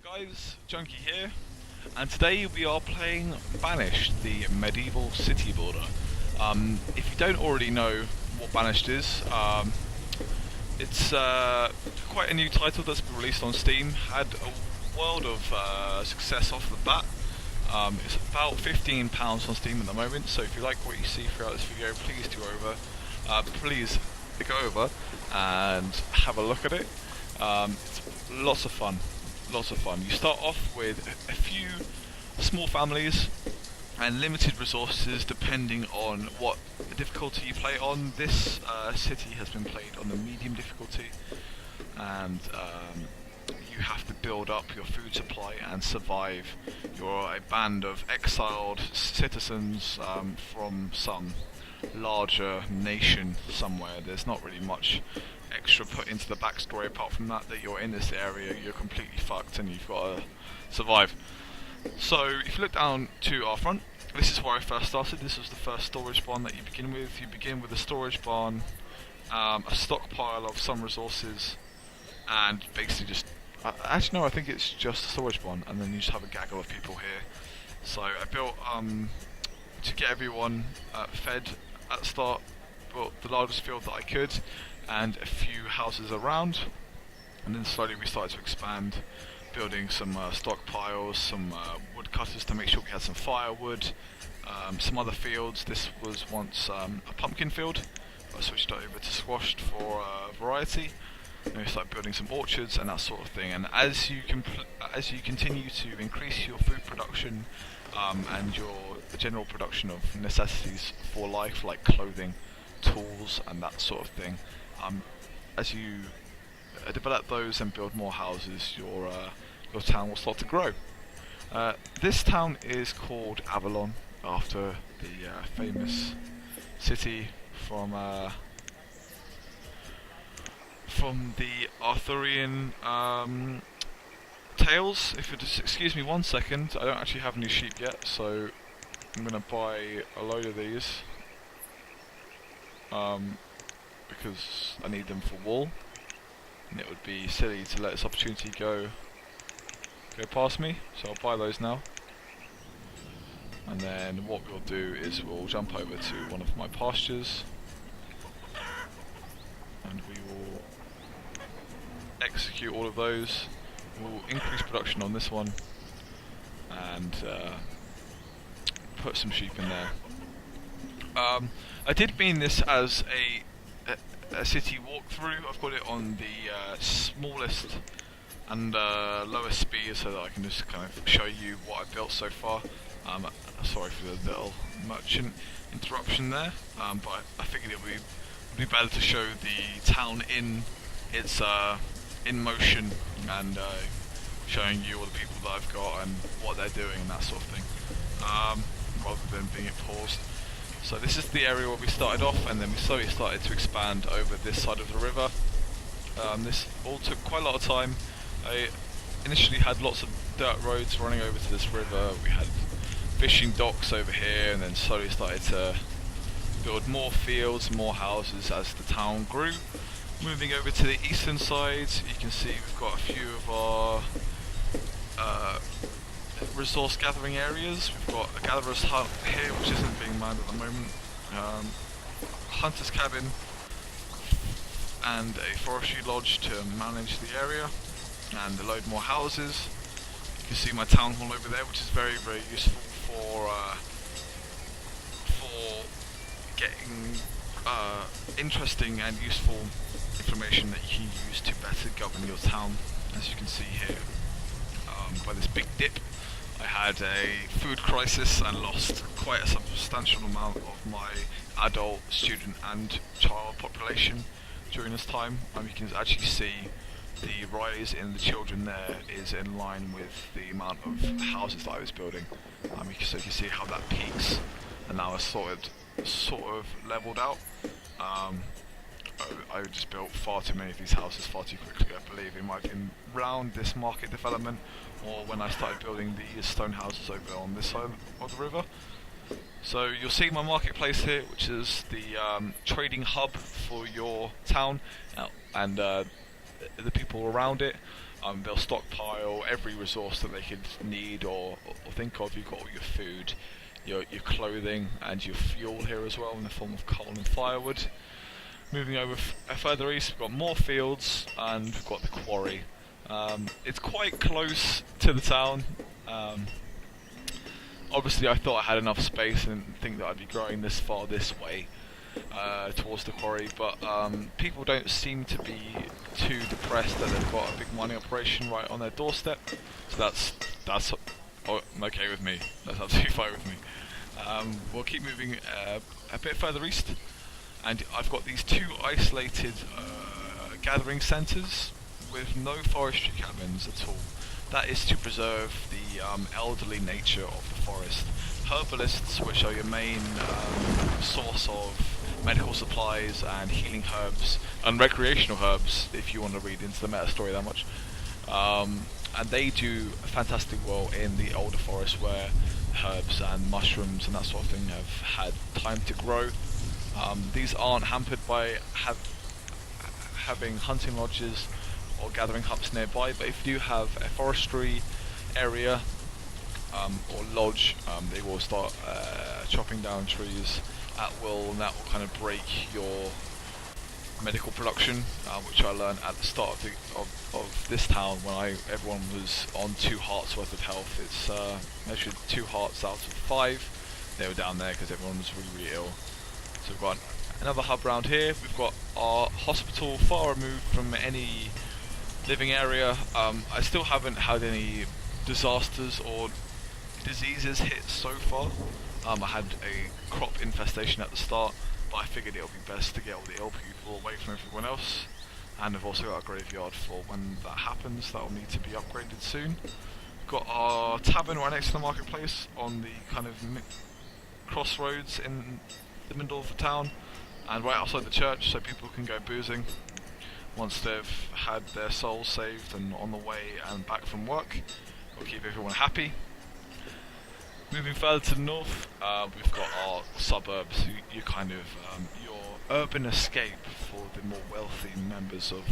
Guys, Junky here, and today we are playing Banished, the medieval city builder. If you don't already know what Banished is, it's quite a new title that's been released on Steam. Had a world of success off the bat. It's about £15 on Steam at the moment, so if you like what you see throughout this video, please go over and have a look at it. It's lots of fun. You start off with a few small families and limited resources depending on what difficulty you play on. This city has been played on the medium difficulty, and you have to build up your food supply and survive. You're a band of exiled citizens from some larger nation somewhere. There's not really much extra put into the backstory apart from that you're in this area, you're completely fucked and you've got to survive. So if you look down to our front, this is where I first started. This was the first storage barn that you begin with. You begin with a storage barn, a stockpile of some resources, and basically just actually no, I think it's just a storage barn, and then you just have a gaggle of people here. So I built to get everyone fed at the start, built the largest field that I could and a few houses around, and then slowly we started to expand, building some stockpiles, some woodcutters to make sure we had some firewood, some other fields. This was once a pumpkin field, but I switched it over to squashed for variety. And we started building some orchards and that sort of thing. And as you continue to increase your food production and your general production of necessities for life, like clothing, tools, and that sort of thing, as you develop those and build more houses, your town will start to grow. This town is called Avalon, after the famous city from the Arthurian tales. If you just excuse me 1 second, I don't actually have any sheep yet, so I'm gonna buy a load of these. Because I need them for wool, and it would be silly to let this opportunity go past me, so I'll buy those now. And then what we'll do is we'll jump over to one of my pastures, and we will execute all of those. We'll increase production on this one, and put some sheep in there. I did mean this as a city walkthrough. I've got it on the smallest and lowest speed so that I can just kind of show you what I've built so far. Sorry for the little merchant interruption there, but I figured it would be better to show the town in its in motion and showing you all the people that I've got and what they're doing and that sort of thing, rather than being it paused. So this is the area where we started off, and then we slowly started to expand over this side of the river. This all took quite a lot of time. I initially had lots of dirt roads running over to this river. We had fishing docks over here, and then slowly started to build more fields, more houses as the town grew. Moving over to the eastern side, you can see we've got a few of our resource gathering areas. We've got a gatherer's hut here, which isn't being manned at the moment, hunter's cabin, and a forestry lodge to manage the area, and a load more houses. You can see my town hall over there, which is very, very useful for getting interesting and useful information that you can use to better govern your town. As you can see here, by this big dip, I had a food crisis and lost quite a substantial amount of my adult, student and child population during this time. You can actually see the rise in the children there is in line with the amount of houses that I was building. So you can see how that peaks and now it's sort of leveled out. I just built far too many of these houses far too quickly. I believe it might have been around this market development, or when I started building these stone houses over on this side of the river. So you'll see my marketplace here, which is the trading hub for your town and the people around it. They'll stockpile every resource that they could need or think of. You've got all your food, your clothing, and your fuel here as well in the form of coal and firewood. Moving over further east, we've got more fields, and we've got the quarry. It's quite close to the town. Obviously, I thought I had enough space and didn't think that I'd be growing this far this way towards the quarry, but people don't seem to be too depressed that they've got a big mining operation right on their doorstep. So that's okay with me. That's absolutely fine with me. We'll keep moving a bit further east, and I've got these two isolated gathering centres with no forestry cabins at all. That is to preserve the elderly nature of the forest. Herbalists, which are your main source of medical supplies and healing herbs and recreational herbs, if you want to read into the meta story that much, and they do fantastic well in the older forest where herbs and mushrooms and that sort of thing have had time to grow. These aren't hampered by having hunting lodges or gathering hubs nearby, but if you do have a forestry area or lodge, they will start chopping down trees at will, and that will kind of break your medical production, which I learned at the start of this town when everyone was on 2 hearts worth of health. It's measured 2 hearts out of 5. They were down there because everyone was really, really ill. So we've got another hub around here. We've got our hospital far removed from any living area. I still haven't had any disasters or diseases hit so far. I had a crop infestation at the start, but I figured it would be best to get all the ill people away from everyone else. And I've also got a graveyard for when that happens. That will need to be upgraded soon. We've got our tavern right next to the marketplace on the kind of crossroads in the middle of the town, and right outside the church, so people can go boozing once they've had their souls saved and on the way and back from work. We'll keep everyone happy. Moving further to the north, we've got our suburbs, you kind of your urban escape for the more wealthy members of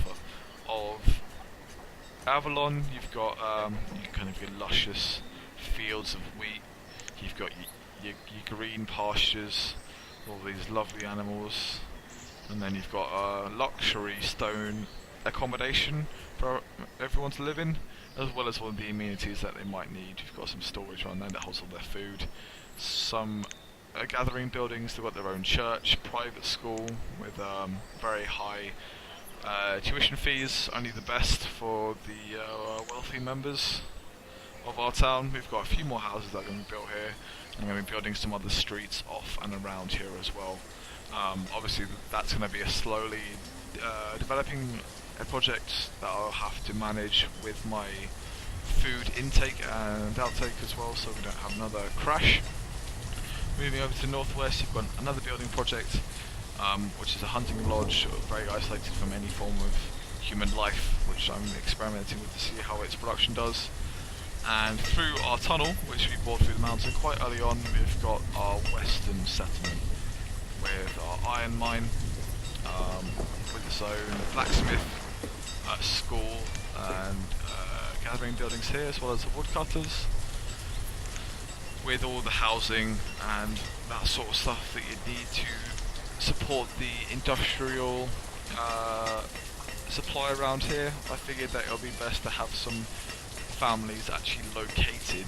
Avalon. You've got your luscious fields of wheat. You've got your green pastures, all these lovely animals, and then you've got a luxury stone accommodation for everyone to live in, as well as all the amenities that they might need. You've got some storage on there that holds all their food. Some gathering buildings, they've got their own church, private school with very high tuition fees, only the best for the wealthy members of our town. We've got a few more houses that are going to be built here, and we're going to be building some other streets off and around here as well. Obviously that's going to be a slowly developing a project that I'll have to manage with my food intake and outtake as well, so we don't have another crash. Moving over to northwest, you've got another building project, which is a hunting lodge, very isolated from any form of human life, which I'm experimenting with to see how its production does. And through our tunnel, which we bored through the mountain quite early on, we've got our western settlement with our iron mine, with its own blacksmith, school, and gathering buildings here, as well as the woodcutters, with all the housing and that sort of stuff that you need to support the industrial supply around here. I figured that it would be best to have some families actually located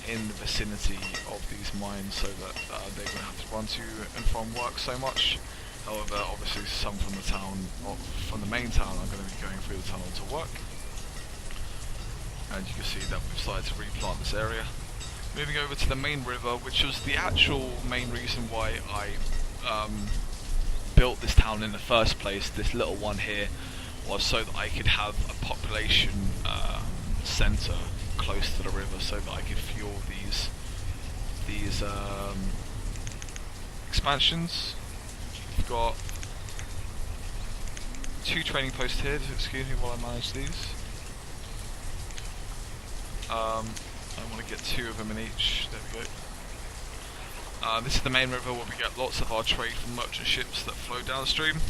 in the vicinity of these mines, so that they wouldn't have to run to and from work so much. However, obviously some from the town, or from the main town, are going to be going through the tunnel to work. And you can see that we've started to replant this area. Moving over to the main river, which was the actual main reason why I built this town in the first place, this little one here, was so that I could have a population centre close to the river, so that I could fuel these expansions. We've got 2 training posts here, excuse me while I manage these. I want to get 2 of them in each, there we go. This is the main river where we get lots of our trade from merchant ships that flow downstream.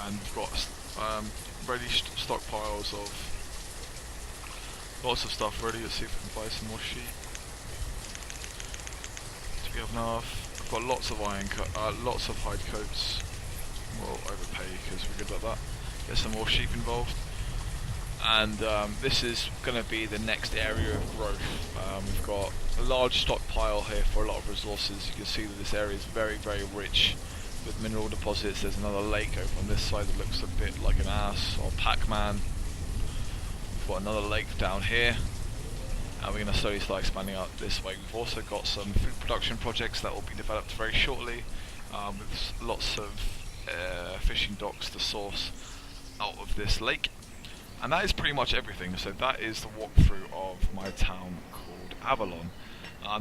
And we've got ready stockpiles of lots of stuff ready. Let's see if we can buy some more sheep. Do we have enough? I've got lots of lots of hide coats. We'll overpay because we're good at that. Get some more sheep involved. And this is going to be the next area of growth. We've got a large stockpile here for a lot of resources. You can see that this area is very, very rich with mineral deposits. There's another lake over on this side that looks a bit like an ass or Pac-Man. We've got another lake down here, and we're going to slowly start expanding out this way. We've also got some food production projects that will be developed very shortly, with lots of fishing docks to source out of this lake. And that is pretty much everything. So that is the walkthrough of my town called Avalon.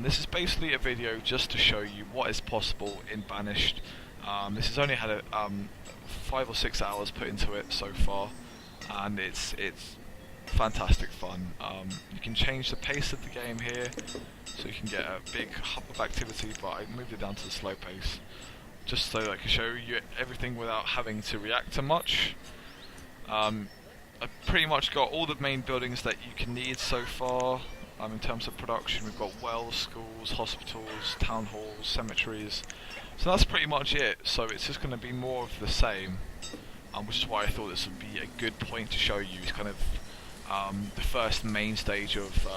This is basically a video just to show you what is possible in Banished. This has only had 5 or 6 hours put into it so far, and it's fantastic fun. You can change the pace of the game here, so you can get a big hub of activity, but I moved it down to the slow pace, just so I can show you everything without having to react to much. I've pretty much got all the main buildings that you can need so far. In terms of production, we've got wells, schools, hospitals, town halls, cemeteries. So that's pretty much it. So it's just going to be more of the same, which is why I thought this would be a good point to show you. It's kind of the first main stage of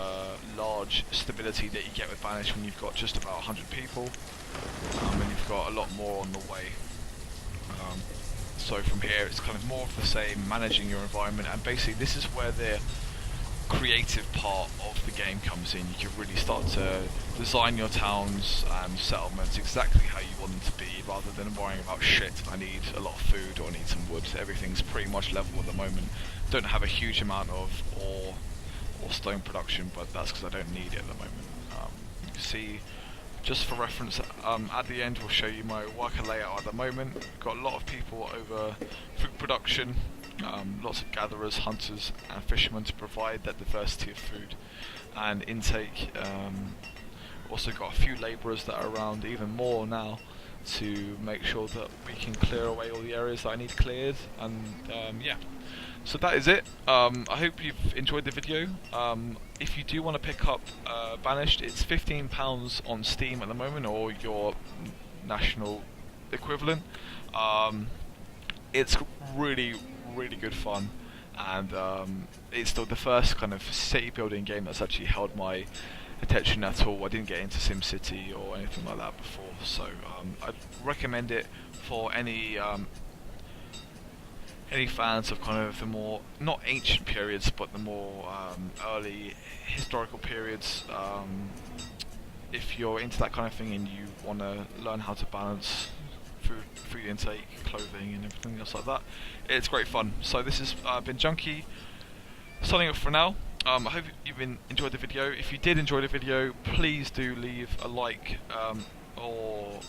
large stability that you get with Banished when you've got just about 100 people, and you've got a lot more on the way. So from here it's kind of more of the same, managing your environment, and basically this is where the creative part of the game comes in. You can really start to design your towns and settlements exactly how you want them to be, rather than worrying about shit, I need a lot of food or I need some wood. Everything's pretty much level at the moment. Don't have a huge amount of ore or stone production, but that's because I don't need it at the moment. You can see, just for reference, at the end we'll show you my worker layout at the moment. We've got a lot of people over food production, lots of gatherers, hunters and fishermen to provide that diversity of food and intake. Also got a few labourers that are around, even more now, to make sure that we can clear away all the areas that I need cleared. And yeah, so that is it. I hope you've enjoyed the video. If you do want to pick up Banished, it's £15 on Steam at the moment, or your national equivalent. It's really good fun, and it's still the first kind of city building game that's actually held my attention at all. I didn't get into SimCity or anything like that before, so I'd recommend it for any fans of kind of the more, not ancient periods, but the more early historical periods. If you're into that kind of thing and you want to learn how to balance food intake, clothing and everything else like that, it's great fun. So this has been Junky, signing off for now. I hope you've enjoyed the video. If you did enjoy the video, please do leave a like or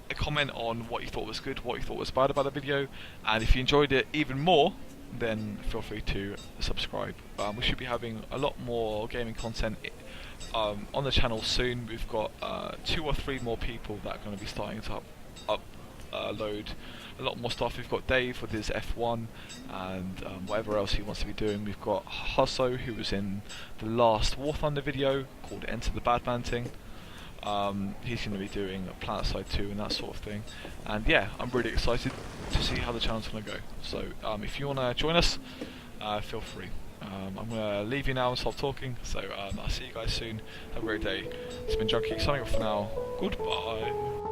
a comment on what you thought was good, what you thought was bad about the video, and if you enjoyed it even more, then feel free to subscribe. We should be having a lot more gaming content on the channel soon. We've got 2 or 3 more people that are going to be starting to upload a lot more stuff. We've got Dave with his F1 and whatever else he wants to be doing. We've got Husso, who was in the last War Thunder video called Enter the Badmanting. He's going to be doing PlanetSide 2 and that sort of thing. And yeah, I'm really excited to see how the channel's going to go. So if you want to join us, feel free. I'm going to leave you now and stop talking. So I'll see you guys soon. Have a great day. It's been Junky signing off for now. Goodbye.